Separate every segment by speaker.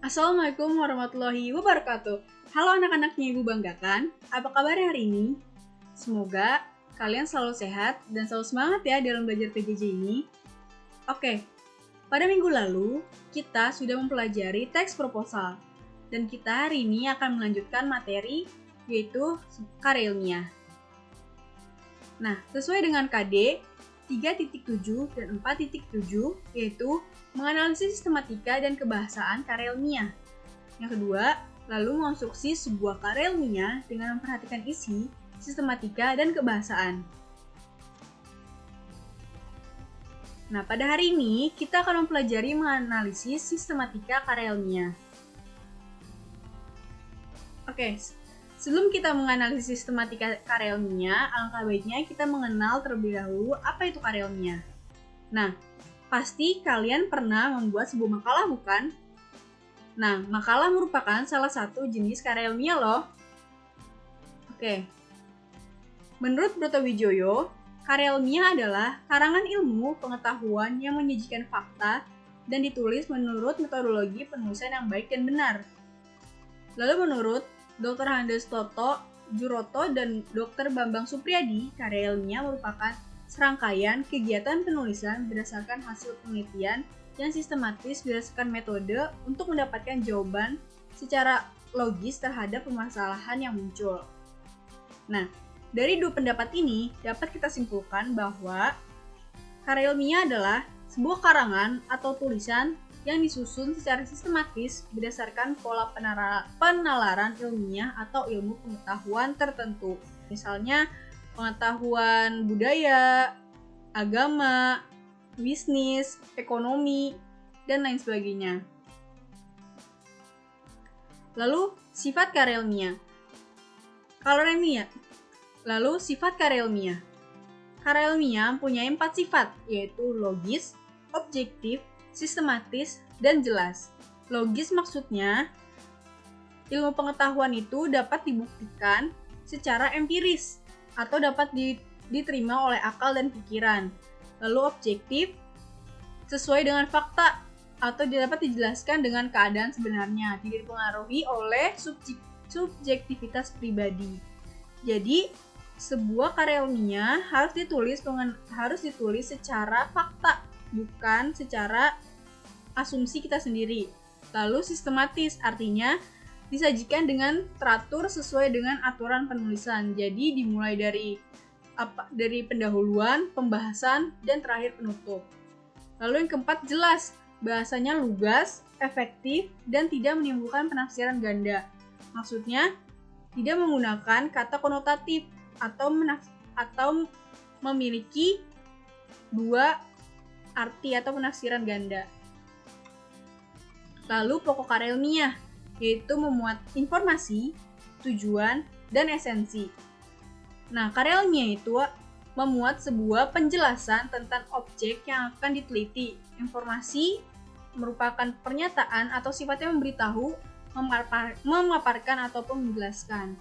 Speaker 1: Assalamualaikum warahmatullahi wabarakatuh. Halo anak-anaknya Ibu banggakan, apa kabar hari ini? Semoga kalian selalu sehat dan selalu semangat ya dalam belajar PJJ ini. Oke, pada minggu lalu kita sudah mempelajari teks proposal dan kita hari ini akan melanjutkan materi yaitu karya ilmiah. Nah, sesuai dengan KD 3.7 dan 4.7 yaitu menganalisis sistematika dan kebahasaan karya ilmiah. Yang kedua, lalu mengonstruksi sebuah karya ilmiah dengan memperhatikan isi, sistematika, dan kebahasaan. Nah, pada hari ini kita akan mempelajari menganalisis sistematika karya ilmiah. Oke, sebelum kita menganalisis sistematika karya ilmiah, alangkah baiknya kita mengenal terlebih dahulu apa itu karya ilmiah. Nah, pasti kalian pernah membuat sebuah makalah, bukan? Nah, makalah merupakan salah satu jenis karya ilmiah loh. Oke. Menurut Brotowijoyo, karya ilmiah adalah karangan ilmu pengetahuan yang menyajikan fakta dan ditulis menurut metodologi penulisan yang baik dan benar. Lalu menurut Dr. Handes Toto Juroto dan Dr. Bambang Supriyadi, karya ilmiah merupakan serangkaian kegiatan penulisan berdasarkan hasil penelitian yang sistematis berdasarkan metode untuk mendapatkan jawaban secara logis terhadap permasalahan yang muncul. Nah, dari dua pendapat ini dapat kita simpulkan bahwa karya ilmiah adalah sebuah karangan atau tulisan yang disusun secara sistematis berdasarkan pola penalaran ilmiah atau ilmu pengetahuan tertentu. Misalnya, pengetahuan budaya, agama, bisnis, ekonomi, dan lain sebagainya. Lalu, sifat karya ilmiah. Lalu, sifat karya ilmiah. Karya ilmiah mempunyai 4 sifat, yaitu logis, objektif, sistematis, dan jelas. Logis maksudnya, ilmu pengetahuan itu dapat dibuktikan secara empiris atau dapat diterima oleh akal dan pikiran. Lalu objektif, sesuai dengan fakta atau dapat dijelaskan dengan keadaan sebenarnya, tidak dipengaruhi oleh subjektivitas pribadi. Jadi, sebuah karya ilmiah harus ditulis secara fakta, bukan secara asumsi kita sendiri. Lalu sistematis, artinya disajikan dengan teratur sesuai dengan aturan penulisan. Jadi dimulai dari pendahuluan, pembahasan, dan terakhir penutup. Lalu yang keempat, jelas. Bahasanya lugas, efektif, dan tidak menimbulkan penafsiran ganda. Maksudnya, tidak menggunakan kata konotatif atau memiliki dua arti atau penafsiran ganda. Lalu pokok karya ilmiah, yaitu memuat informasi, tujuan, dan esensi. Nah, karya ilmiah itu memuat sebuah penjelasan tentang objek yang akan diteliti. Informasi merupakan pernyataan atau sifatnya memberitahu, memaparkan, ataupun menjelaskan.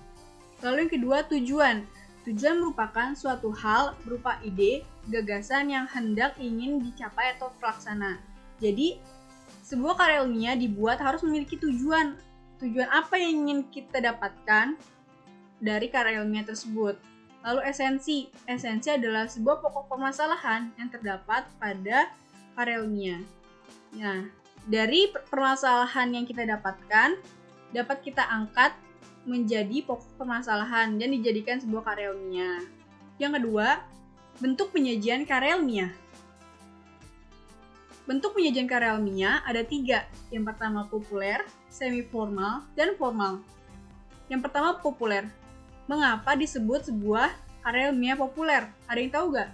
Speaker 1: Lalu yang kedua, tujuan. Tujuan merupakan suatu hal berupa ide, gagasan yang ingin dicapai atau terlaksana. Jadi, sebuah karya ilmiah dibuat harus memiliki tujuan. Tujuan apa yang ingin kita dapatkan dari karya ilmiah tersebut. Lalu esensi. Esensi adalah sebuah pokok permasalahan yang terdapat pada karya ilmiah. Nah, dari permasalahan yang kita dapatkan, dapat kita angkat menjadi pokok permasalahan dan dijadikan sebuah karya ilmiah. Yang kedua, bentuk penyajian karya ilmiah. Bentuk penyajian karya ilmiah ada 3. Yang pertama populer, semi-formal, dan formal. Yang pertama populer. Mengapa disebut sebuah karya ilmiah populer? Ada yang tahu gak?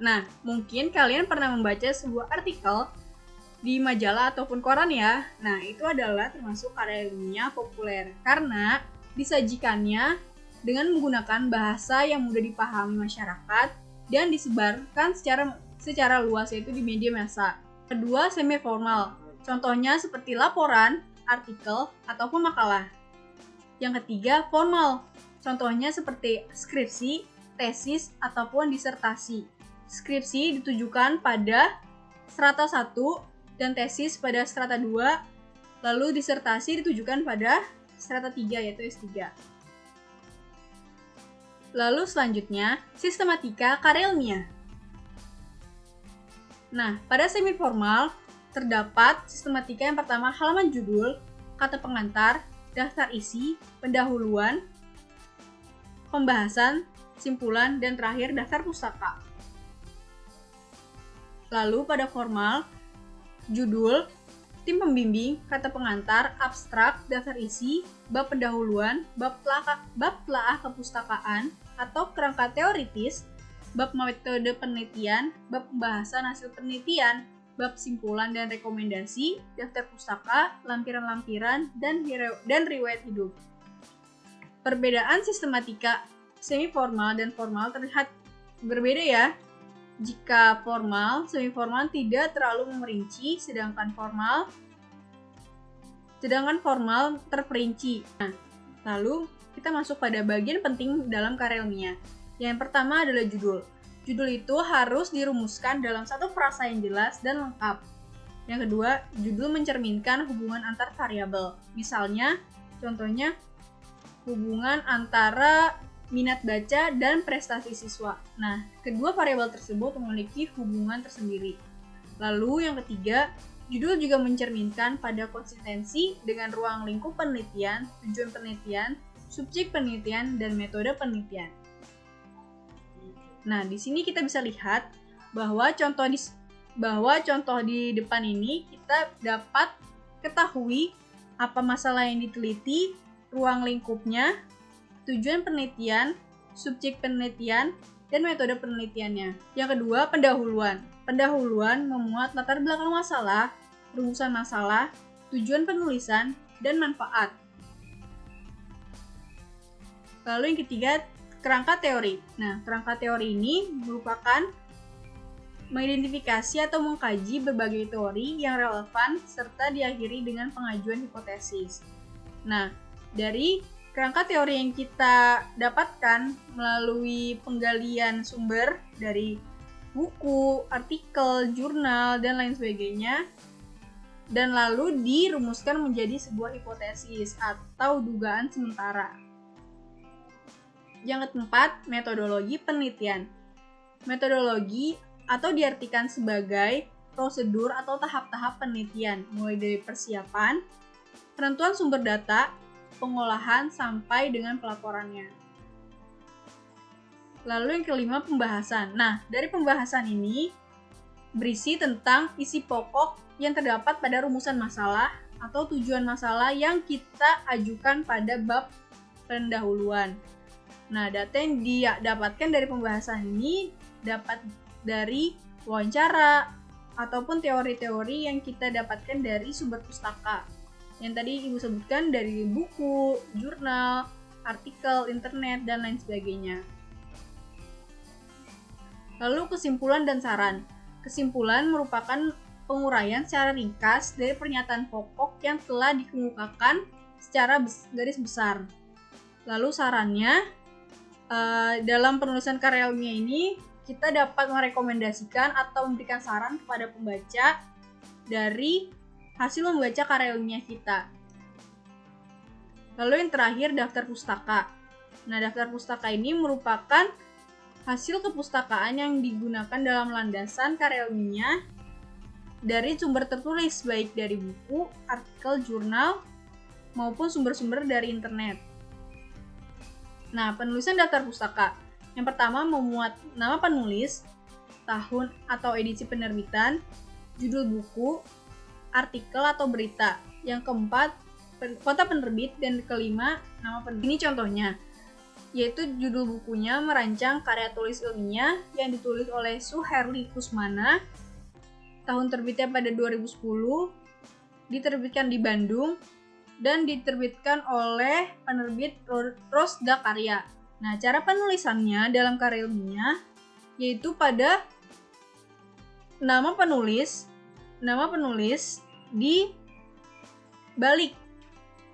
Speaker 1: Nah, mungkin kalian pernah membaca sebuah artikel di majalah ataupun koran ya. Nah, itu adalah termasuk karya ilmiah populer. Karena disajikannya dengan menggunakan bahasa yang mudah dipahami masyarakat dan disebarkan secara luas, yaitu di media massa. Kedua, semi-formal. Contohnya seperti laporan, artikel, ataupun makalah. Yang ketiga, formal. Contohnya seperti skripsi, tesis, ataupun disertasi. Skripsi ditujukan pada strata 1 dan tesis pada strata 2, lalu disertasi ditujukan pada strata 3 yaitu S3. Lalu selanjutnya, sistematika karya ilmiah. Nah, pada semi formal terdapat sistematika yang pertama halaman judul, kata pengantar, daftar isi, pendahuluan, pembahasan, simpulan, dan terakhir daftar pustaka. Lalu pada formal, judul, tim pembimbing, kata pengantar, abstrak, daftar isi, bab pendahuluan, bab telaah kepustakaan atau kerangka teoritis, bab metode penelitian, bab pembahasan hasil penelitian, bab simpulan dan rekomendasi, daftar pustaka, lampiran-lampiran, dan riwayat hidup. Perbedaan sistematika semi formal dan formal terlihat berbeda ya. Jika formal, semi formal tidak terlalu merinci, sedangkan formal terperinci. Nah, lalu kita masuk pada bagian penting dalam karya ilmiah. Yang pertama adalah judul. Judul itu harus dirumuskan dalam satu frasa yang jelas dan lengkap. Yang kedua, judul mencerminkan hubungan antar variabel. Misalnya, contohnya hubungan antara minat baca dan prestasi siswa. Nah, kedua variabel tersebut memiliki hubungan tersendiri. Lalu yang ketiga, judul juga mencerminkan pada konsistensi dengan ruang lingkup penelitian, tujuan penelitian, subjek penelitian, dan metode penelitian. Nah, di sini kita bisa lihat bahwa contoh di depan ini kita dapat ketahui apa masalah yang diteliti, ruang lingkupnya, tujuan penelitian, subjek penelitian, dan metode penelitiannya. Yang kedua, pendahuluan. Pendahuluan memuat latar belakang masalah, rumusan masalah, tujuan penulisan, dan manfaat. Lalu yang ketiga, kerangka teori. Nah, kerangka teori ini merupakan mengidentifikasi atau mengkaji berbagai teori yang relevan serta diakhiri dengan pengajuan hipotesis. Nah, dari kerangka teori yang kita dapatkan melalui penggalian sumber dari buku, artikel, jurnal, dan lain sebagainya, dan lalu dirumuskan menjadi sebuah hipotesis atau dugaan sementara. Yang keempat, metodologi penelitian. Metodologi atau diartikan sebagai prosedur atau tahap-tahap penelitian, mulai dari persiapan, penentuan sumber data, pengolahan, sampai dengan pelaporannya. Lalu yang kelima, pembahasan. Nah, dari pembahasan ini berisi tentang isi pokok yang terdapat pada rumusan masalah atau tujuan masalah yang kita ajukan pada bab pendahuluan. Nah, data yang didapatkan dari pembahasan ini dapat dari wawancara ataupun teori-teori yang kita dapatkan dari sumber pustaka. Yang tadi Ibu sebutkan dari buku, jurnal, artikel, internet, dan lain sebagainya. Lalu kesimpulan dan saran. Kesimpulan merupakan penguraian secara ringkas dari pernyataan pokok yang telah dikemukakan secara garis besar. Lalu sarannya, dalam penulisan karya ilmiah ini, kita dapat merekomendasikan atau memberikan saran kepada pembaca dari hasil membaca karya ilmiah kita. Lalu yang terakhir, daftar pustaka. Nah, daftar pustaka ini merupakan hasil kepustakaan yang digunakan dalam landasan karya ilmiah dari sumber tertulis, baik dari buku, artikel, jurnal, maupun sumber-sumber dari internet. Nah, penulisan daftar pustaka. Yang pertama, memuat nama penulis, tahun atau edisi penerbitan, judul buku, artikel atau berita. Yang keempat, kota penerbit, dan kelima, nama penerbit. Ini contohnya, yaitu judul bukunya Merancang Karya Tulis Ilmiah yang ditulis oleh Suherli Kusmana, tahun terbitnya pada 2010, diterbitkan di Bandung, dan diterbitkan oleh penerbit Rosda Karya. Nah, cara penulisannya dalam karya ilmiah yaitu pada nama penulis di balik.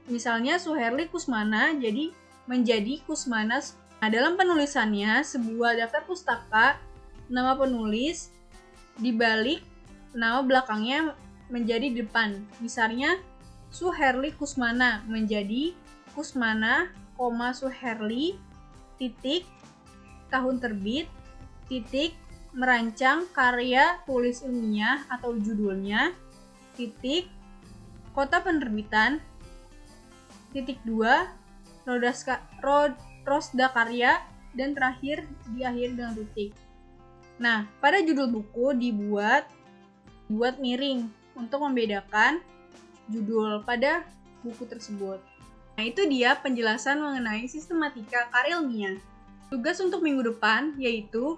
Speaker 1: Misalnya Suherli Kusmana jadi menjadi Kusmana. Nah, dalam penulisannya sebuah daftar pustaka, nama penulis dibalik nama belakangnya menjadi depan. Misalnya Suherli Kusmana menjadi Kusmana, Suherli, titik, tahun terbit, titik, merancang karya tulis ilmiah atau judulnya, titik, kota penerbitan, titik 2, Rosda Karya, dan terakhir diakhiri dengan titik. Nah, pada judul buku dibuat miring untuk membedakan judul pada buku tersebut. Nah, itu dia penjelasan mengenai sistematika karya ilmiah. Tugas untuk minggu depan yaitu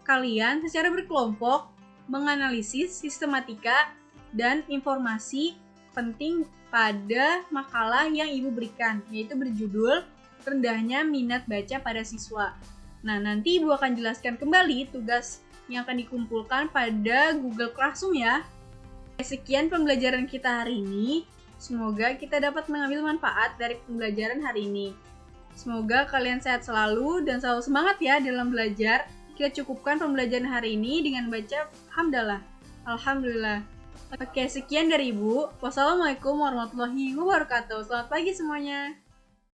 Speaker 1: kalian secara berkelompok menganalisis sistematika dan informasi penting pada makalah yang Ibu berikan, yaitu berjudul Rendahnya Minat Baca pada Siswa. Nah, nanti Ibu akan jelaskan kembali tugas yang akan dikumpulkan pada Google Classroom ya. Sekian pembelajaran kita hari ini. Semoga kita dapat mengambil manfaat dari pembelajaran hari ini. Semoga kalian sehat selalu dan selalu semangat ya dalam belajar. Kita cukupkan pembelajaran hari ini dengan baca hamdalah. Alhamdulillah. Oke, sekian dari Ibu. Wassalamualaikum warahmatullahi wabarakatuh. Selamat pagi semuanya.